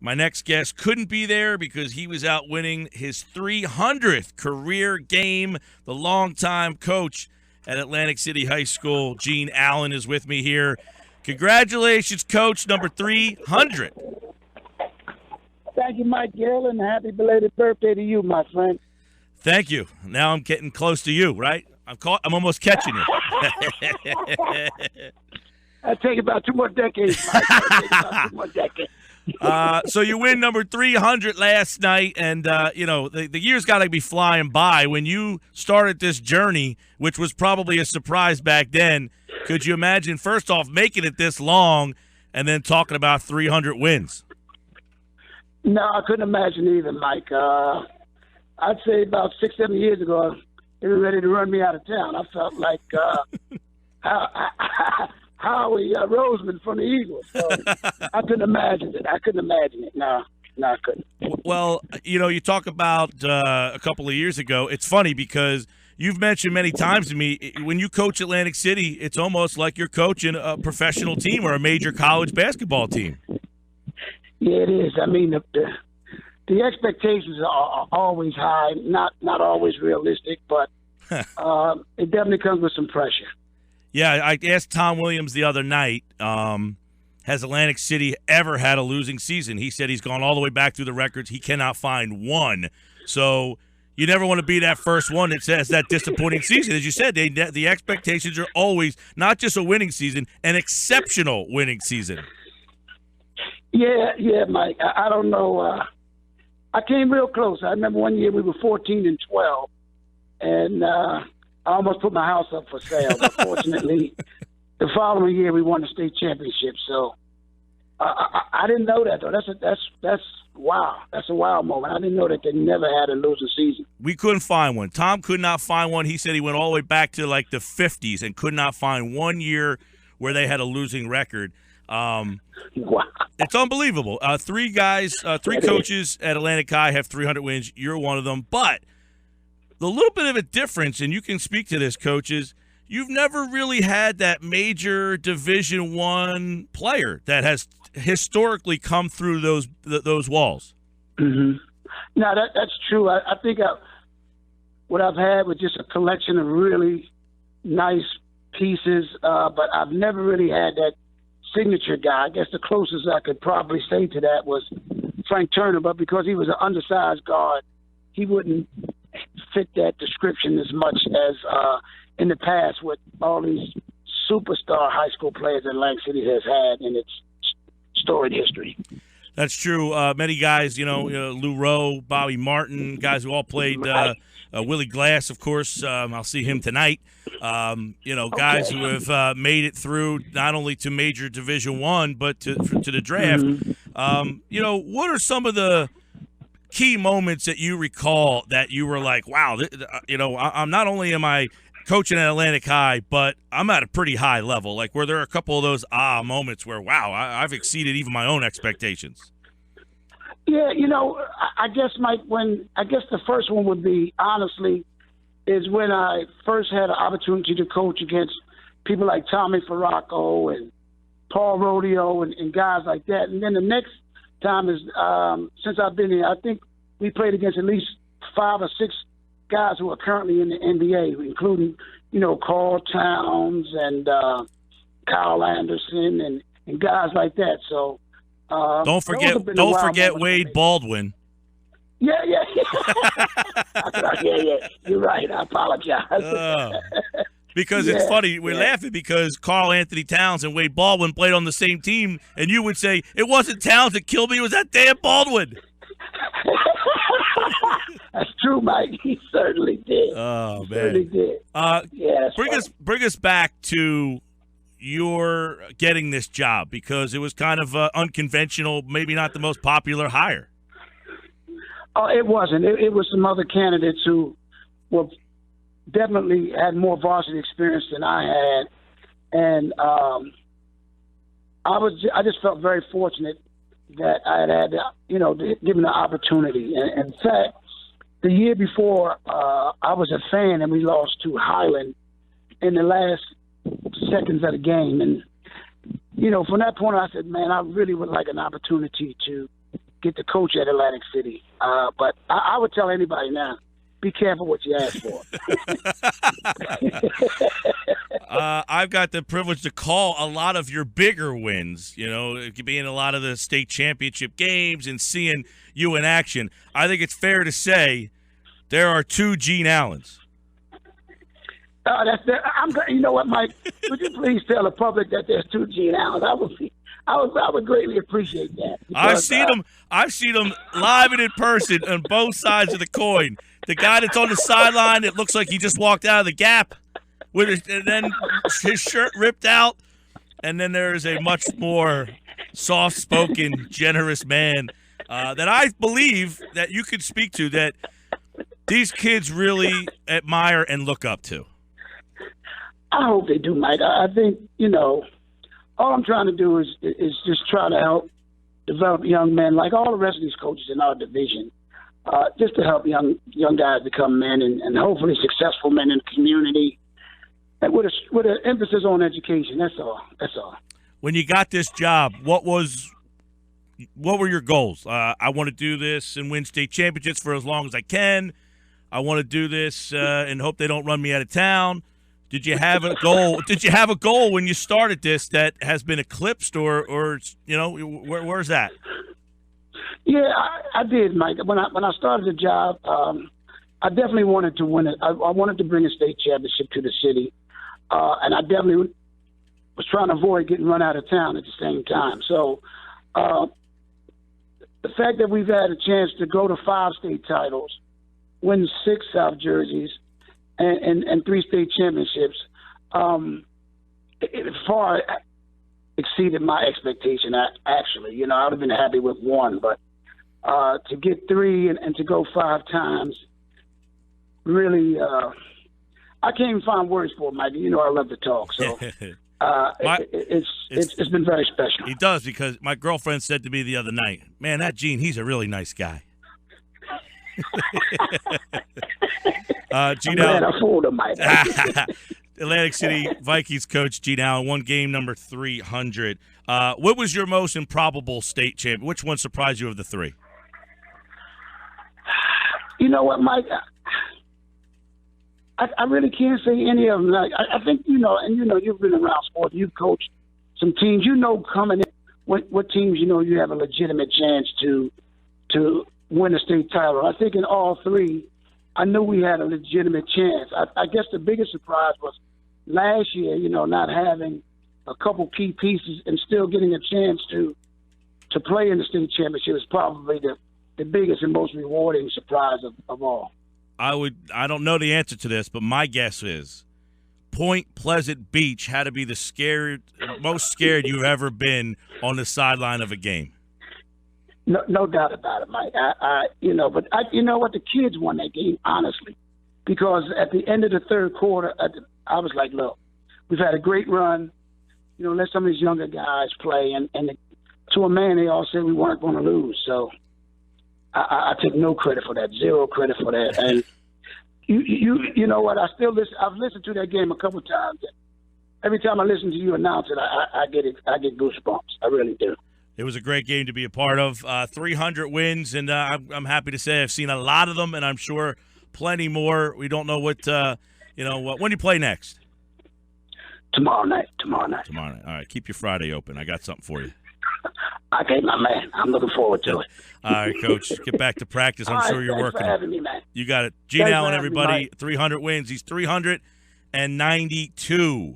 My next guest couldn't be there because he was out winning his 300th career game. The longtime coach at Atlantic City High School, Gene Allen, is with me here. Congratulations, Coach, number 300. Thank you, Mike Gill, and happy belated birthday to you, my friend. Thank you. Now I'm getting close to you, right? I'm almost catching you. I'll take about 2 more decades, Mike. I'll take about 2 more decades. So you win number 300 last night, and, the year's got to be flying by. When you started this journey, which was probably a surprise back then, could you imagine, first off, making it this long and then talking about 300 wins? No, I couldn't imagine either, Mike. I'd say about 6-7 years ago, they were ready to run me out of town. I felt like Howie Roseman from the Eagles. So I couldn't imagine it. No, I couldn't. Well, you talk about a couple of years ago. It's funny because you've mentioned many times to me, when you coach Atlantic City, it's almost like you're coaching a professional team or a major college basketball team. Yeah, it is. I mean, the expectations are always high, not always realistic, but it definitely comes with some pressure. Yeah, I asked Tom Williams the other night, has Atlantic City ever had a losing season? He said he's gone all the way back through the records. He cannot find one. So you never want to be that first one that says that disappointing season. As you said, the expectations are always not just a winning season, an exceptional winning season. Yeah, Mike. I don't know. I came real close. I remember one year we were 14-12, and I almost put my house up for sale. But fortunately, the following year we won the state championship. So I didn't know that though. That's wow. That's a wow moment. I didn't know that they never had a losing season. We couldn't find one. Tom could not find one. He said he went all the way back to like the 50s and could not find one year where they had a losing record. Wow. It's unbelievable. Three coaches at Atlantic High have 300 wins. You're one of them. But the little bit of a difference, and you can speak to this, coaches, you've never really had that major Division I player that has historically come through those walls. Mm-hmm. No, that's true. I think what I've had was just a collection of really nice pieces, but I've never really had that signature guy. I guess the closest I could probably say to that was Frank Turner, but because he was an undersized guard, he wouldn't fit that description as much as in the past with all these superstar high school players that Atlantic City has had in its storied history. That's true. Many guys, Lou Rowe, Bobby Martin, guys who all played. Willie Glass, of course. I'll see him tonight. Guys who have made it through not only to major Division I, but to the draft. Mm-hmm. What are some of the key moments that you recall that you were like, wow, I'm not only am I coaching at Atlantic High, but I'm at a pretty high level. Like, were there a couple of those moments where, wow, I've exceeded even my own expectations? Yeah, I guess, Mike, the first one would be, honestly, is when I first had an opportunity to coach against people like Tommy Farraco and Paul Rodeo and guys like that. And then the next time is, since I've been here, I think we played against at least 5 or 6 guys who are currently in the NBA, including, Carl Towns and Kyle Anderson and guys like that. So, don't forget Wade Baldwin. Yeah. Yeah. You're right. I apologize. Because it's funny. We're laughing because Carl Anthony Towns and Wade Baldwin played on the same team, and you would say, it wasn't Towns that killed me, it was that damn Baldwin. That's true, Mike. He certainly did. Oh, man. Certainly did. Bring us back to your getting this job, because it was kind of unconventional, maybe not the most popular hire. Oh, it wasn't. It was some other candidates who were definitely had more varsity experience than I had, and I just felt very fortunate that I had given the opportunity. And in fact, the year before, I was a fan, and we lost to Highland in the last seconds of the game. And from that point on, I said, man, I really would like an opportunity to get to coach at Atlantic City. But I would tell anybody now, be careful what you ask for. I've got the privilege to call a lot of your bigger wins, being in a lot of the state championship games and seeing you in action. I think it's fair to say there are 2 Gene Allens. You know what, Mike? Would you please tell the public that there's 2 Gene Allens? I would greatly appreciate that. Because, I've seen them live and in person on both sides of the coin. The guy that's on the sideline, it looks like he just walked out of the Gap and then his shirt ripped out. And then there is a much more soft-spoken, generous man that I believe that you could speak to, that these kids really admire and look up to. I hope they do, Mike. I think, all I'm trying to do is just try to help develop young men, like all the rest of these coaches in our division, just to help young guys become men and hopefully successful men in the community, and with an emphasis on education. That's all. When you got this job, what were your goals? I want to do this and win state championships for as long as I can. I want to do this and hope they don't run me out of town. Did you have a goal? Did you have a goal when you started this that has been eclipsed, or where's that? Yeah, I did, Mike. When I started the job, I definitely wanted to win it. I wanted to bring a state championship to the city, and I definitely was trying to avoid getting run out of town at the same time. So the fact that we've had a chance to go to 5 state titles, win 6 South jerseys, and 3 state championships, it far exceeded my expectation. Actually, I would have been happy with 1, but to get 3 and to go 5 times, really, I can't even find words for it, Mike. I love to talk, so it's been very special. He does, because my girlfriend said to me the other night, "Man, that Gene, he's a really nice guy." Gene Allen, I fooled him, Mike. Atlantic City Vikings coach Gene Allen, won game number 300. What was your most improbable state champion? Which one surprised you of the 3? You know what, Mike? I really can't say any of them. Like, I think, you've been around sports. You've coached some teams. Coming in, what teams, you have a legitimate chance to win a state title. I think in all 3, I knew we had a legitimate chance. I guess the biggest surprise was last year, not having a couple key pieces and still getting a chance to play in the state championship is probably the biggest and most rewarding surprise of all. I don't know the answer to this, but my guess is Point Pleasant Beach had to be the most scared you've ever been on the sideline of a game. No doubt about it, Mike. But you know what? The kids won that game, honestly, because at the end of the 3rd quarter, I was like, look, we've had a great run. Let some of these younger guys play. And to a man, they all said we weren't going to lose. So I take no credit for that, 0 credit for that. And you know what? I still listen. I've listened to that game a couple of times. Every time I listen to you announce it, I get goosebumps. I really do. It was a great game to be a part of. 300 wins, and I'm happy to say I've seen a lot of them, and I'm sure plenty more. We don't know what when you play next. Tomorrow night. All right, keep your Friday open. I got something for you. Okay, my man. I'm looking forward to it. All right, Coach. Get back to practice. I'm sure you're working. Thanks for having me, man. You got it. Gene Allen, everybody. 300 wins. He's 392.